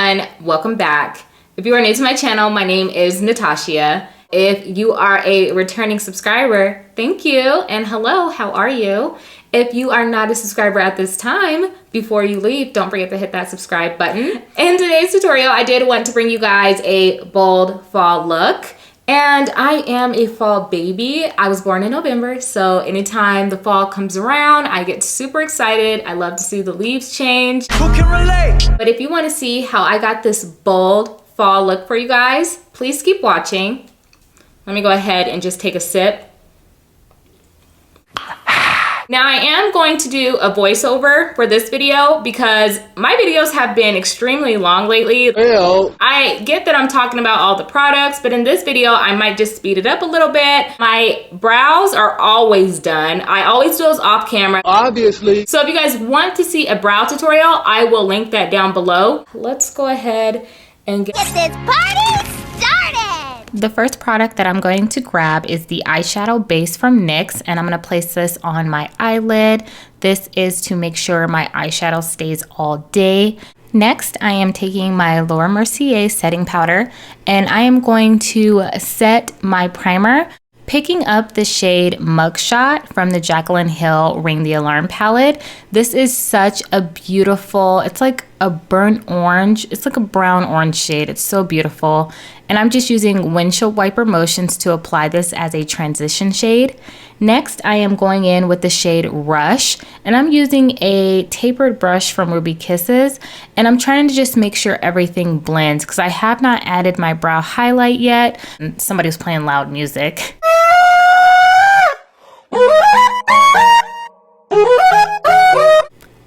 everyone, welcome back. If you are new to my channel, my name is Natashia. If you are a returning subscriber, thank you, and hello, how are you? If you are not a subscriber at this time, before you leave, don't forget to hit that subscribe button. In today's tutorial, I did want to bring you guys a bold fall look. And I am a fall baby. I was born in November, so anytime the fall comes around, I get super excited. I love to see the leaves change. Who can relate? But if you want to see how I got this bold fall look for you guys, please keep watching. Let me go ahead and just take a sip. Now I am going to do a voiceover for this video because my videos have been extremely long lately. Well, I get that I'm talking about all the products, but in this video, I might just speed it up a little bit. My brows are always done. I always do those off camera, obviously. So if you guys want to see a brow tutorial, I will link that down below. Let's go ahead and get this party started. The first product that I'm going to grab is the eyeshadow base from NYX, and I'm going to place this on my eyelid. This is to make sure my eyeshadow stays all day. Next, I am taking my Laura Mercier setting powder, and I am going to set my primer, picking up the shade Mugshot from the Jaclyn Hill Ring the Alarm palette. This is such a beautiful, it's like a burnt orange. It's like a brown orange shade. It's so beautiful. And I'm just using windshield wiper motions to apply this as a transition shade. Next, I am going in with the shade Rush, and I'm using a tapered brush from Ruby Kisses, and I'm trying to just make sure everything blends because I have not added my brow highlight yet. Somebody was playing loud music.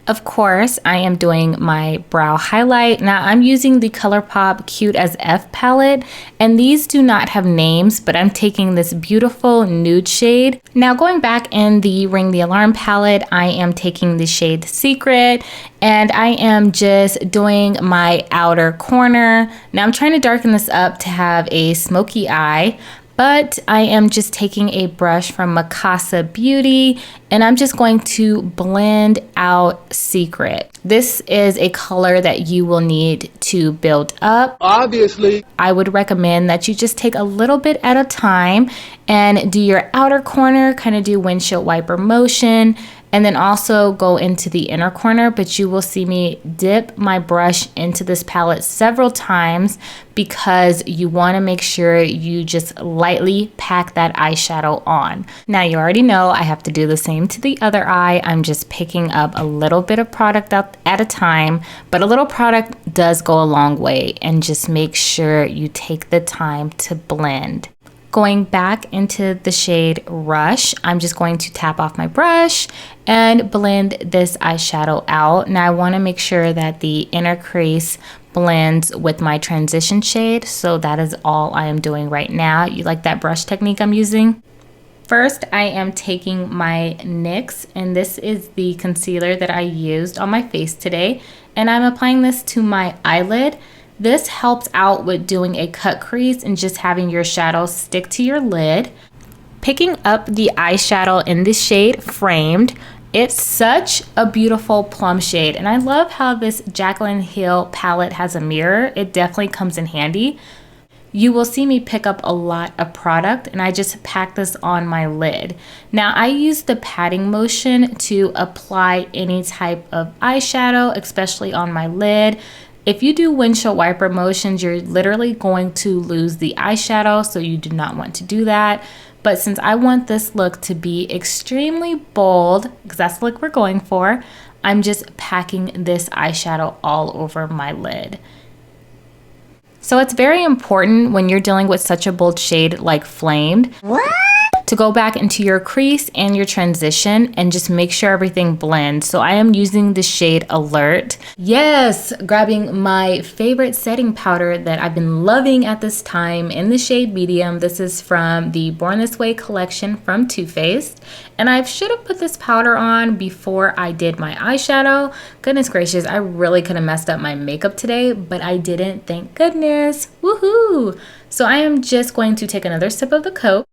Of course, I am doing my brow highlight. Now I'm using the Colourpop Cute as F palette, and these do not have names, but I'm taking this beautiful nude shade. Now going back in the Ring the Alarm palette, I am taking the shade Secret, and I am just doing my outer corner. Now I'm trying to darken this up to have a smoky eye, but I am just taking a brush from Mikasa Beauty, and I'm just going to blend out Secret. This is a color that you will need to build up. Obviously, I would recommend that you just take a little bit at a time and do your outer corner, kind of do windshield wiper motion, and then also go into the inner corner, but you will see me dip my brush into this palette several times because you want to make sure you just lightly pack that eyeshadow on. Now you already know I have to do the same to the other eye. I'm just picking up a little bit of product up at a time, but a little product does go a long way, and just make sure you take the time to blend. Going back into the shade Rush, I'm just going to tap off my brush and blend this eyeshadow out. Now I want to make sure that the inner crease blends with my transition shade, so that is all I am doing right now. You like that brush technique I'm using? First, I am taking my NYX, and this is the concealer that I used on my face today, and I'm applying this to my eyelid. This helps out with doing a cut crease and just having your shadow stick to your lid. Picking up the eyeshadow in this shade Framed, it's such a beautiful plum shade, and I love how this Jaclyn Hill palette has a mirror. It definitely comes in handy. You will see me pick up a lot of product, and I just pack this on my lid. Now I use the patting motion to apply any type of eyeshadow, especially on my lid. If you do windshield wiper motions, you're literally going to lose the eyeshadow, so you do not want to do that. But since I want this look to be extremely bold, because that's the look we're going for, I'm just packing this eyeshadow all over my lid. So it's very important when you're dealing with such a bold shade like Flamed to go back into your crease and your transition and just make sure everything blends. So I am using the shade Alert. Yes, grabbing my favorite setting powder that I've been loving at this time in the shade Medium. This is from the Born This Way collection from Too Faced. And I should have put this powder on before I did my eyeshadow. Goodness gracious, I really could have messed up my makeup today, but I didn't, thank goodness. Woohoo! So I am just going to take another sip of the Coke,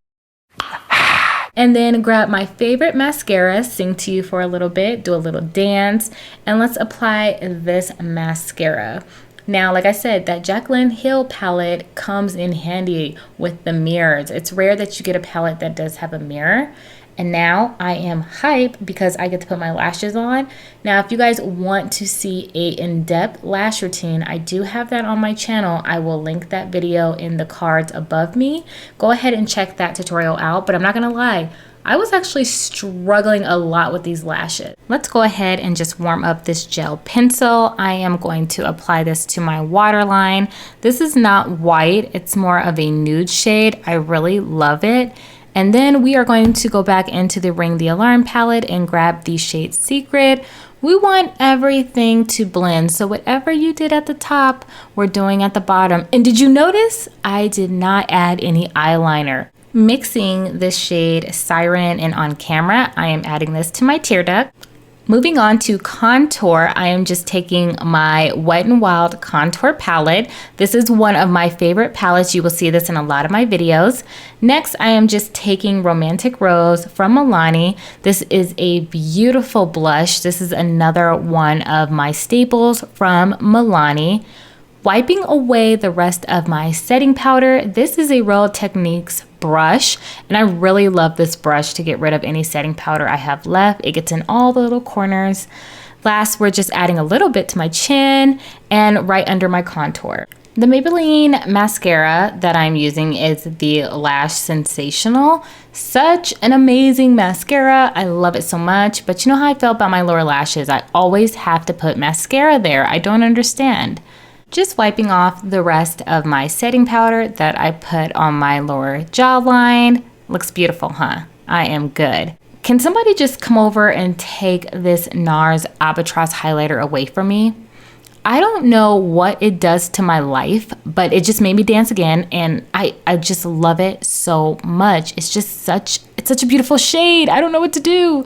and then grab my favorite mascara, sing to you for a little bit, do a little dance, and let's apply this mascara. Now, like I said, that Jaclyn Hill palette comes in handy with the mirrors. It's rare that you get a palette that does have a mirror. And now I am hype because I get to put my lashes on. Now, if you guys want to see a in-depth lash routine, I do have that on my channel. I will link that video in the cards above me. Go ahead and check that tutorial out, but I'm not gonna lie, I was actually struggling a lot with these lashes. Let's go ahead and just warm up this gel pencil. I am going to apply this to my waterline. This is not white, it's more of a nude shade. I really love it. And then we are going to go back into the Ring the Alarm palette and grab the shade Secret. We want everything to blend. So whatever you did at the top, we're doing at the bottom. And did you notice? I did not add any eyeliner. Mixing this shade Siren and On Camera, I am adding this to my tear duct. Moving on to contour, I am just taking my Wet n Wild contour palette. This is one of my favorite palettes. You will see this in a lot of my videos. Next, I am just taking Romantic Rose from Milani. This is a beautiful blush. This is another one of my staples from Milani. Wiping away the rest of my setting powder, this is a Real Techniques brush, and I really love this brush to get rid of any setting powder I have left. It gets in all the little corners. Last, we're just adding a little bit to my chin and right under my contour. The Maybelline mascara that I'm using is the Lash Sensational. Such an amazing mascara. I love it so much, but you know how I feel about my lower lashes? I always have to put mascara there. I don't understand. Just wiping off the rest of my setting powder that I put on my lower jawline. Looks beautiful, huh? I am good. Can somebody just come over and take this NARS Albatross highlighter away from me? I don't know what it does to my life, but it just made me dance again, and I just love it so much. It's just such a beautiful shade. I don't know what to do.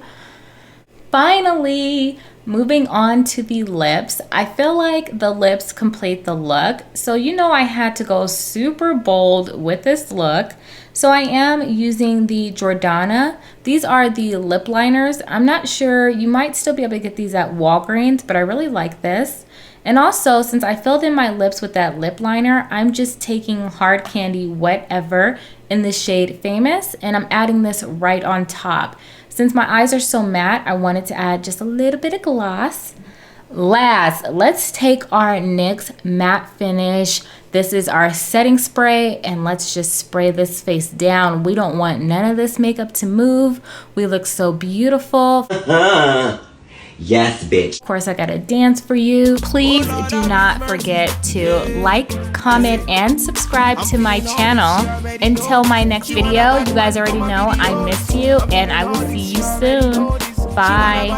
Finally, moving on to the lips. I feel like the lips complete the look. So you know I had to go super bold with this look. So I am using the Jordana. These are the lip liners. I'm not sure, you might still be able to get these at Walgreens, but I really like this. And also, since I filled in my lips with that lip liner, I'm just taking Hard Candy Whatever in the shade Famous, and I'm adding this right on top. Since my eyes are so matte, I wanted to add just a little bit of gloss. Last, let's take our NYX Matte Finish. This is our setting spray, and let's just spray this face down. We don't want none of this makeup to move. We look so beautiful. Yes, bitch. Of course, I gotta dance for you. Please do not forget to like, comment, and subscribe to my channel. Until my next video, you guys already know I miss you, and I will see you soon. Bye.